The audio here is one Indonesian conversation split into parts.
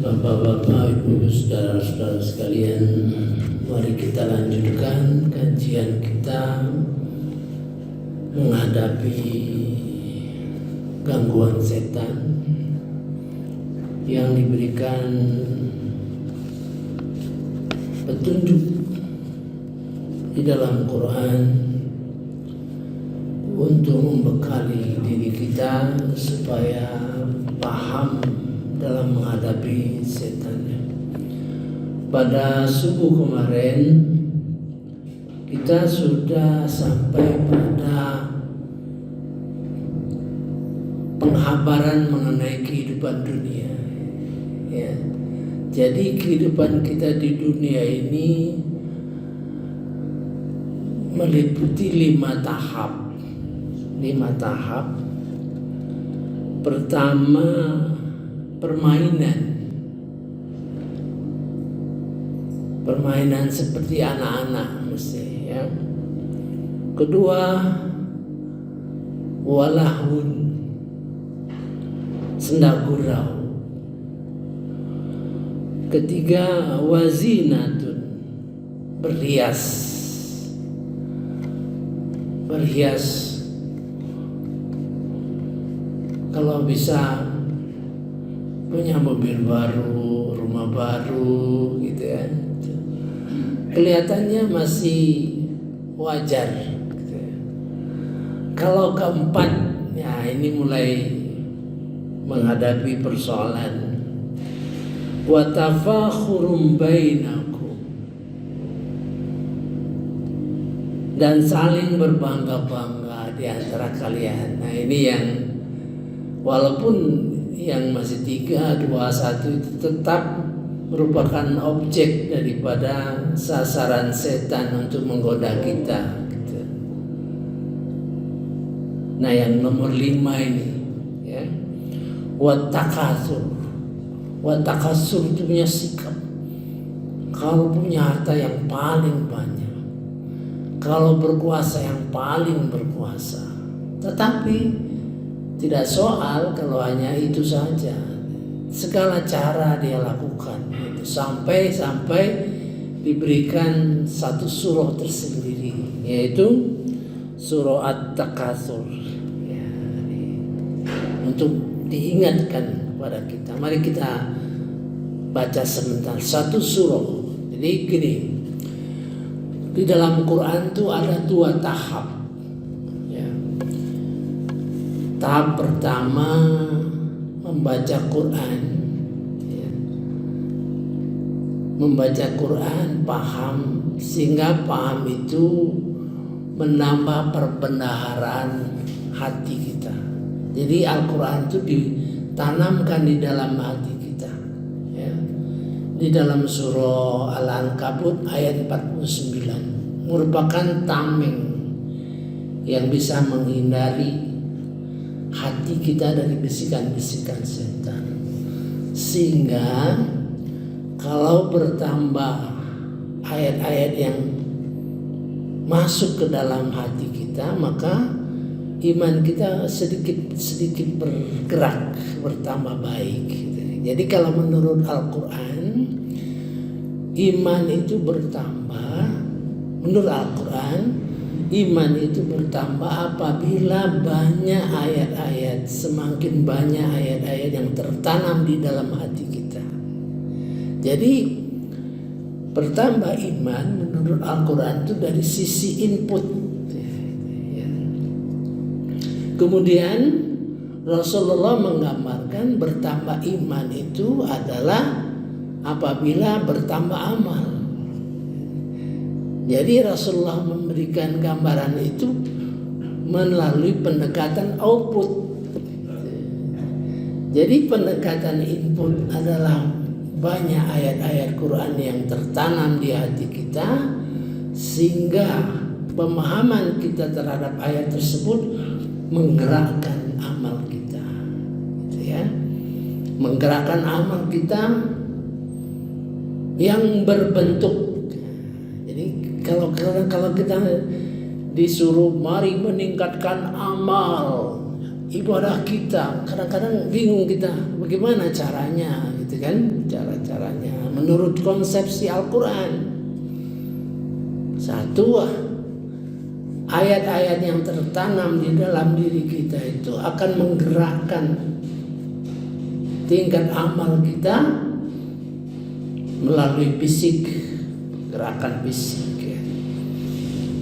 Bapak-bapak, ibu, saudara-saudara sekalian, mari kita lanjutkan kajian kita menghadapi gangguan setan yang diberikan petunjuk di dalam Quran untuk membekali diri kita supaya paham dalam menghadapi setan. Pada subuh kemarin kita sudah sampai pada penghabaran mengenai kehidupan dunia. Ya. Jadi kehidupan kita di dunia ini meliputi 5 tahap. Pertama, permainan seperti anak-anak mesti, ya. Kedua, walahun, senda gurau. Ketiga, wazinatun, berhias. Kalau bisa punya mobil baru, rumah baru gitu ya. Kelihatannya masih wajar gitu ya. Kalau keempat, ya ini mulai menghadapi persoalan. Wa tafakhurum bainakum, dan saling berbangga-bangga di antara kalian. Nah ini yang walaupun yang masih 3, 2, 1 itu tetap merupakan objek daripada sasaran setan untuk menggoda kita gitu. Nah yang nomor 5 ini ya, watakasur itu punya sikap. Kalau punya harta yang paling banyak, kalau berkuasa yang paling berkuasa. Tetapi tidak soal kalau hanya itu saja. Segala cara dia lakukan gitu. Sampai diberikan satu surah tersendiri, yaitu surah At-Takatsur ya, untuk diingatkan kepada kita. Mari kita baca sebentar satu surah. Jadi gini, di dalam Quran itu ada 2 tahap. Tahap pertama membaca Quran, ya. Membaca Quran paham, sehingga paham itu menambah perbendaharaan hati kita. Jadi Al-Quran itu ditanamkan di dalam hati kita ya. Di dalam surah Al-Ankabut ayat 49 merupakan tameng yang bisa menghindari hati kita dari bisikan-bisikan setan. Sehingga kalau bertambah ayat-ayat yang masuk ke dalam hati kita, maka iman kita sedikit bergerak, bertambah baik. Jadi kalau menurut Al-Quran, iman itu bertambah. Menurut Al-Quran, iman itu bertambah apabila banyak ayat-ayat, semakin banyak ayat-ayat yang tertanam di dalam hati kita. Jadi bertambah iman menurut Al-Quran itu dari sisi input. Kemudian Rasulullah menggambarkan bertambah iman itu adalah apabila bertambah amal. Jadi Rasulullah memberikan gambaran itu melalui pendekatan output. Jadi pendekatan input adalah banyak ayat-ayat Quran yang tertanam di hati kita, sehingga pemahaman kita terhadap ayat tersebut menggerakkan amal kita, gitu ya. Menggerakkan amal kita yang berbentuk. Kalau kita disuruh mari meningkatkan amal ibadah kita, kadang-kadang bingung kita bagaimana caranya gitu kan, cara-caranya menurut konsepsi Al-Quran. Satu, ayat-ayat yang tertanam di dalam diri kita itu akan menggerakkan tingkat amal kita melalui fisik, gerakan fisik ya.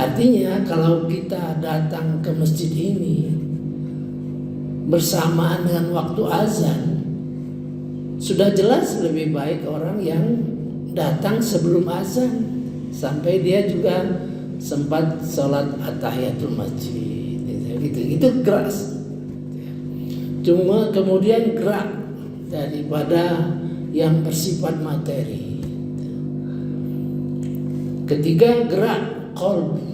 Artinya kalau kita datang ke masjid ini bersamaan dengan waktu azan, sudah jelas lebih baik orang yang datang sebelum azan, sampai dia juga sempat sholat at-tahiyatul masjid gitu. Itu gerak. Cuma kemudian gerak daripada yang bersifat materi. Ketiga, gerak kolbu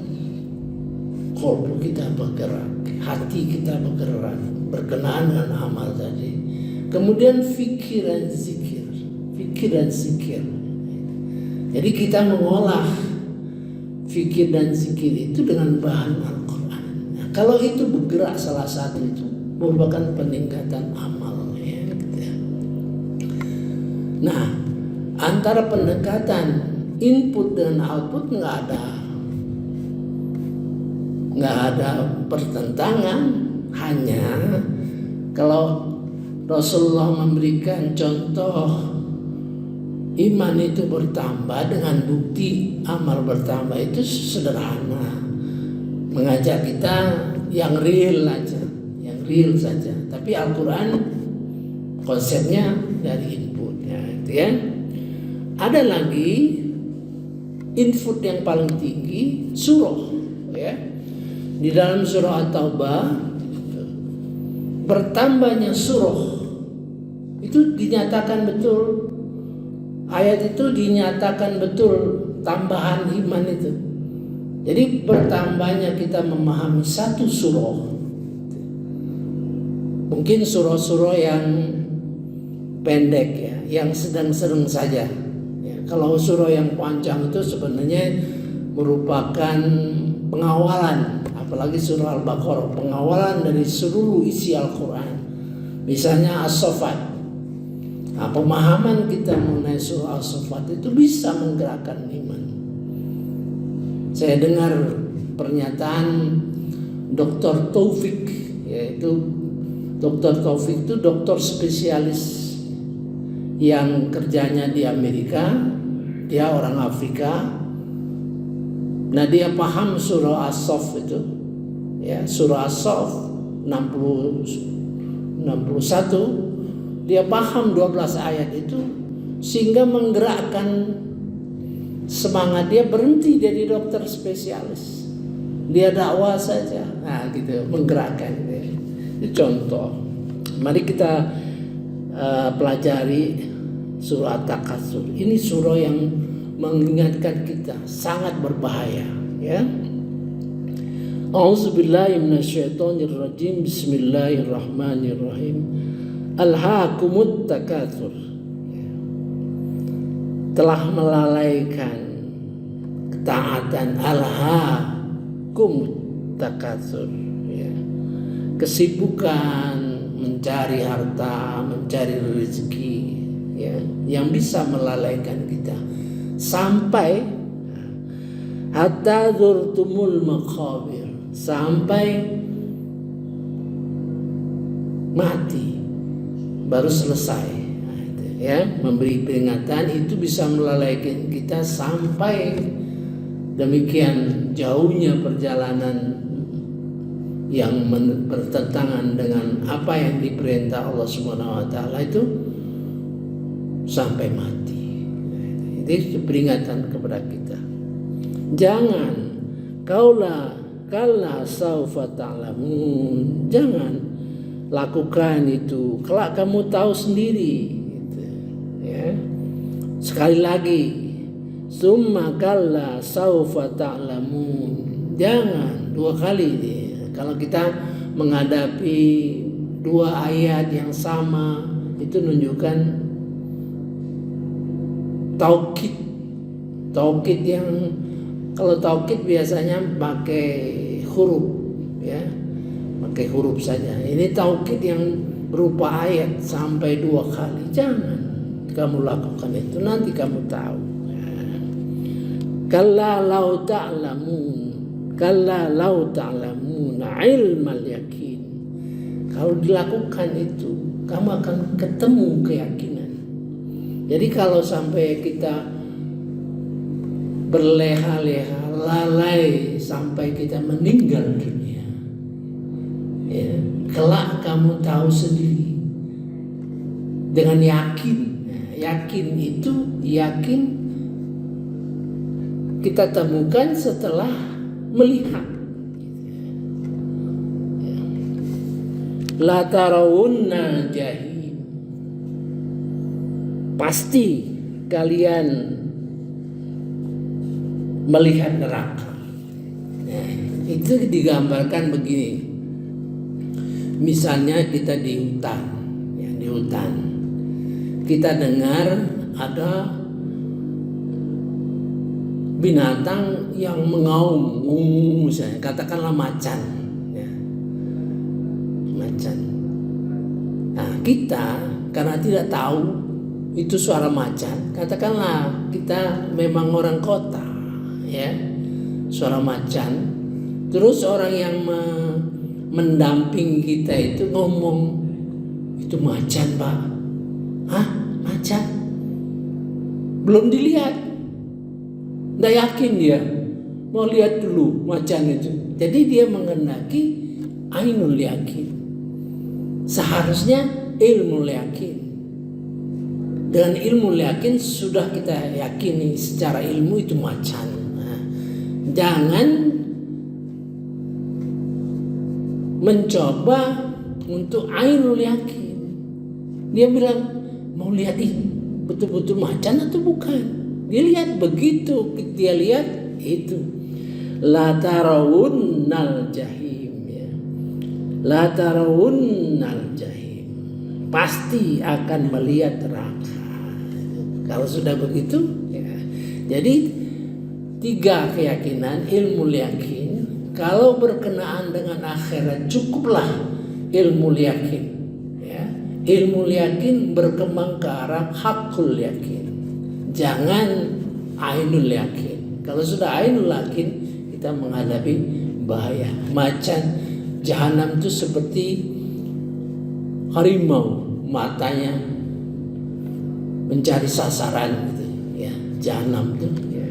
kita bergerak, hati kita bergerak berkenaan dengan amal tadi. Kemudian fikir dan zikir. Jadi kita mengolah fikir dan zikir itu dengan bahan Al-Quran. Nah, kalau itu bergerak salah satu itu merupakan peningkatan amal ya, gitu ya. Nah, antara pendekatan input dan output nggak ada pertentangan, hanya kalau Rasulullah memberikan contoh iman itu bertambah dengan bukti amal bertambah, itu sederhana, mengajak kita yang real saja. Tapi Al-Quran konsepnya dari input ya, gitu ya. Ada lagi input yang paling tinggi, surah ya. Di dalam surah At-Taubah bertambahnya surah itu dinyatakan betul, ayat itu dinyatakan betul tambahan iman itu. Jadi bertambahnya kita memahami satu surah, mungkin surah-surah yang pendek ya, yang sedang-sedang saja ya. Kalau surah yang panjang itu sebenarnya merupakan pengawalan, apalagi surah Al-Baqarah, pengawalan dari seluruh isi Al-Quran. Misalnya As-Saffat. Nah, pemahaman kita mengenai surah As-Saffat itu bisa menggerakkan iman. Saya dengar pernyataan Dr. Taufik, yaitu Dr. Taufik itu dokter spesialis yang kerjanya di Amerika, dia orang Afrika. Nah, dia paham surah As-Saff itu ya, surah As-Saff 61, dia paham 12 ayat itu sehingga menggerakkan semangat dia, berhenti jadi dokter spesialis, dia dakwah saja. Nah gitu, menggerakkan ya. Itu contoh. Mari kita pelajari surah At-Takatsur. Ini surah yang mengingatkan kita sangat berbahaya ya. A'udzubillahi minasyaitonirrajim. Bismillahirrahmanirrahim. Alhaakumut takatsur. Telah melalaikan ketaatan, alhaakumut takatsur ya. Kesibukan mencari harta, mencari rezeki ya, yang bisa melalaikan kita sampai hatta zurtumul maqabir, sampai mati baru selesai ya. Memberi peringatan itu bisa melalaikan kita sampai demikian jauhnya perjalanan yang bertentangan dengan apa yang diperintah Allah Subhanahu wa taala itu sampai mati. Itu peringatan kepada kita. Jangan kalla saufa ta'lamun. Jangan lakukan itu, kelak kamu tahu sendiri gitu, ya. Sekali lagi, summa kalla saufa ta'lamun. Jangan, dua kali nih. Kalau kita menghadapi dua ayat yang sama, itu menunjukkan taukid yang, kalau taukid biasanya pakai huruf ya, pakai huruf saja. Ini taukid yang berupa ayat sampai 2 kali. Jangan kamu lakukan itu, nanti kamu tahu. Kalla law ta'lamuna ilmal yakin. Kalau dilakukan itu, kamu akan ketemu keyakinan. Jadi kalau sampai kita berleha-leha, lalai sampai kita meninggal dunia, ya, kelak kamu tahu sendiri dengan yakin. Yakin itu kita temukan setelah melihat. La tarawunnal jahim. Pasti kalian melihat neraka. Itu digambarkan begini. Misalnya kita di hutan, kita dengar ada binatang yang mengaum, misalnya katakanlah macan, ya. Macan. Nah, kita karena tidak tahu itu suara macan, katakanlah kita memang orang kota, ya, suara macan. Terus orang yang mendamping kita itu ngomong, itu macan, Pak. Hah? Macan? Belum dilihat. Nggak yakin dia, mau lihat dulu macan itu. Jadi dia mengendaki ainul yakin. Seharusnya ilmu yakin. Dengan ilmu yakin sudah kita yakini secara ilmu itu macan. Nah, jangan mencoba untuk ainul yakin. Dia bilang mau lihat ini betul-betul macan atau bukan. Dia lihat, begitu dia lihat itu la tarawunnal jahim, ya. La tarawunnal jahim, pasti akan melihat neraka. Kalau sudah begitu, ya. Jadi 3 keyakinan, ilmu yakin. Kalau berkenaan dengan akhirat, cukuplah ilmu yakin, ya. Ilmu yakin berkembang ke arah hakul yakin. Jangan ainul yakin. Kalau sudah ainul yakin, kita menghadapi bahaya. Macan jahanam itu seperti harimau, matanya mencari sasaran gitu, ya. Jahanam itu, ya.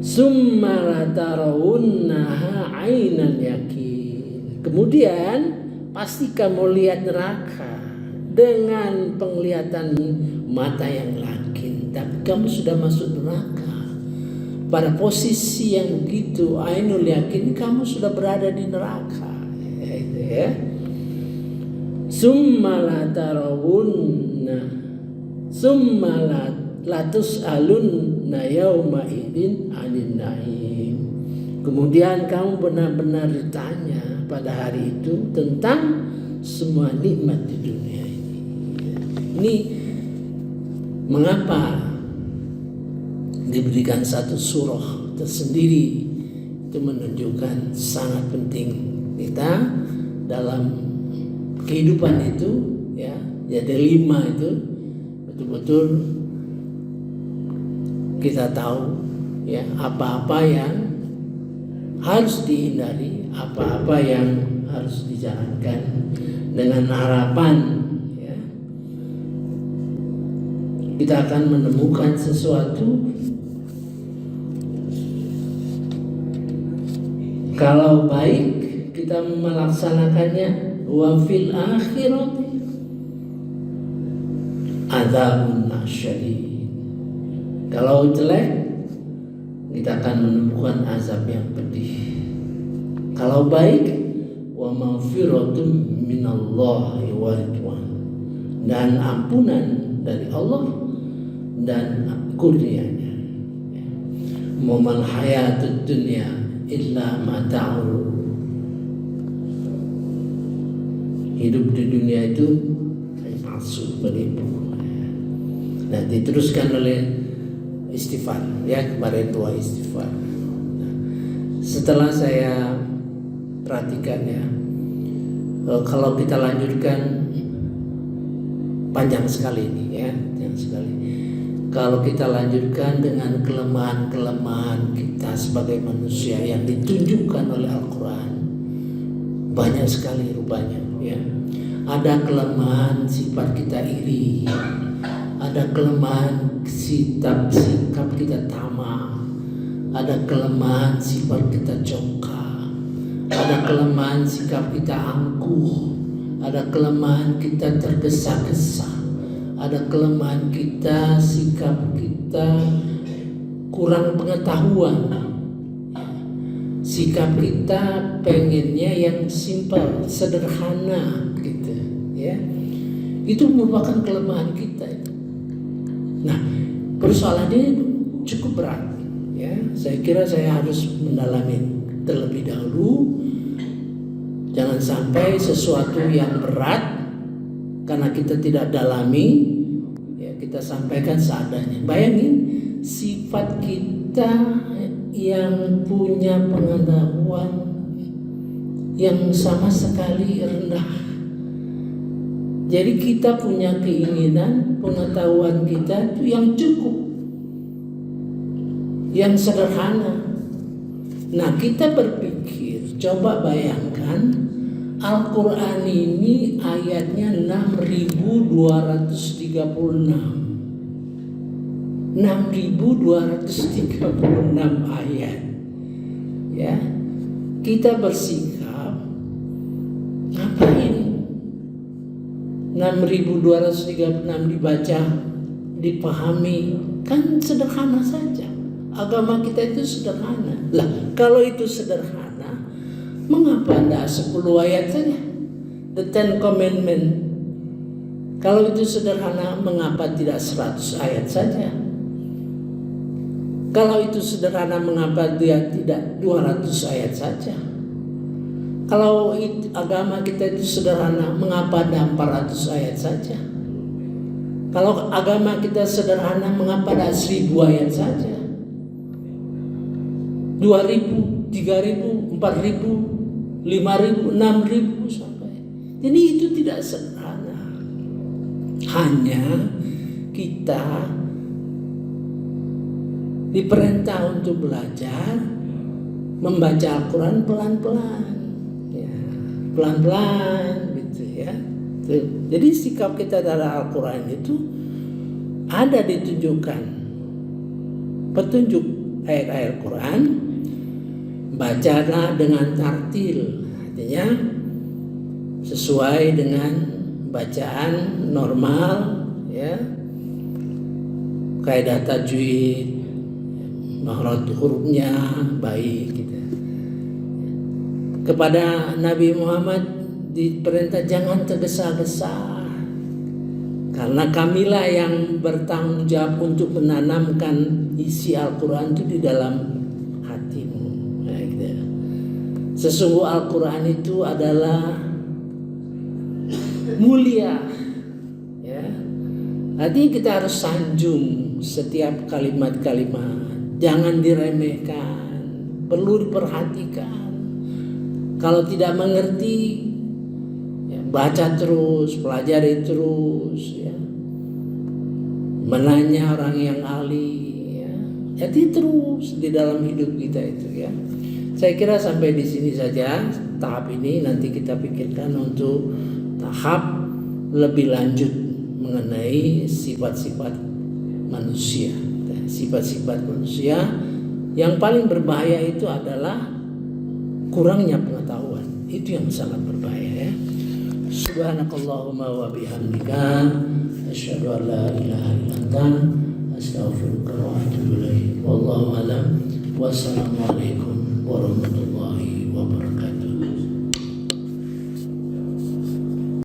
Summa la tarawunnaha ainal yakin. Kemudian pasti kamu lihat neraka dengan penglihatan mata yang yakin, tapi kamu sudah masuk neraka. Pada posisi yang begitu ainul yakin, kamu sudah berada di neraka, ya. Summa la tarawunna summa la tus'alunna yauma idzin 'anil na'im. Kemudian kamu benar-benar ditanya pada hari itu tentang semua nikmat di dunia ini. Ini mengapa diberikan satu surah tersendiri, itu menunjukkan sangat penting kita dalam kehidupan itu, ya. Jadi 5 itu betul-betul kita tahu, ya, apa-apa yang harus dihindari, apa-apa yang harus dijalankan, dengan harapan, ya, kita akan menemukan sesuatu. Kalau baik kita melaksanakannya, wa fil akhirati adzabun syadid. Kalau jelek, kita akan menemukan azab yang pedih. Kalau baik, wa maghfiratun minallahi wa ridwan, dan ampunan dari Allah dan kurnianya. Momal hayatud dunya illa mata'ul. Hidup di dunia itu palsu, menipu. Nah, diteruskan oleh istighfar, ya, kemarin 2 istighfar. Nah, setelah saya perhatikan, ya, Kalau kita lanjutkan panjang sekali ini ya, panjang sekali. Kalau kita lanjutkan dengan kelemahan-kelemahan kita sebagai manusia yang ditunjukkan oleh Al-Quran, banyak sekali rupanya ya. Ada kelemahan sifat kita iri, ada kelemahan sikap kita tamak, ada kelemahan sifat kita congkak, ada kelemahan sikap kita angkuh, ada kelemahan kita tergesa-gesa, ada kelemahan kita, sikap kita kurang pengetahuan, sikap kita pengennya yang simpel, sederhana gitu ya. Itu merupakan kelemahan kita. Nah, persoalannya cukup berat ya. Saya kira saya harus mendalami terlebih dahulu. Jangan sampai sesuatu yang berat karena kita tidak dalami ya, kita sampaikan seadanya. Bayangin sifat kita yang punya pengetahuan yang sama sekali rendah. Jadi kita punya keinginan pengetahuan kita itu yang cukup, yang sederhana. Nah, kita berpikir, coba bayangkan Al-Quran ini ayatnya 6.236 ayat ya. Kita bersikap ngapain 6.236 dibaca, dipahami, kan sederhana saja. Agama kita itu sederhana. Lah, kalau itu sederhana, mengapa tidak 10 ayat saja? The Ten Commandment. Kalau itu sederhana, mengapa tidak 100 ayat saja? Kalau itu sederhana, mengapa dia tidak 200 ayat saja? Kalau agama kita itu sederhana, mengapa ada 400 ayat saja? Kalau agama kita sederhana, mengapa ada 1000 ayat saja? 2.000, 3.000, 4.000, 5.000, 6.000 sampai. Jadi itu tidak sederhana. Hanya kita diperintah untuk belajar membaca Al-Quran pelan-pelan, ya, pelan-pelan gitu ya. Jadi sikap kita terhadap Al-Quran itu ada ditunjukkan petunjuk ayat-ayat Al-Quran. Bacalah dengan tartil, artinya sesuai dengan bacaan normal ya, kaidah tajwid, makhraj hurufnya baik gitu. Kepada Nabi Muhammad diperintah jangan tergesa-gesa, karena kamilah yang bertanggung jawab untuk menanamkan isi Al-Quran itu di dalam hatimu. Nah, gitu. Sesungguh Al-Quran itu adalah mulia, ya. Artinya kita harus sanjung setiap kalimat-kalimat, jangan diremehkan, perlu diperhatikan. Kalau tidak mengerti, ya, baca terus, pelajari terus, ya. Menanya orang yang ahli, ya. Jadi terus di dalam hidup kita itu, ya. Saya kira sampai di sini saja tahap ini. Nanti kita pikirkan untuk tahap lebih lanjut mengenai sifat-sifat manusia. Sifat-sifat manusia yang paling berbahaya itu adalah kurangnya pengetahuan. Itu yang sangat berbahaya, ya. Subhanakallahumma wa bihamdika asyhadu an la ilaha illa anta astaghfiruka wa atubu ilaik. Wallahu a'lam. Wassalamualaikum warahmatullahi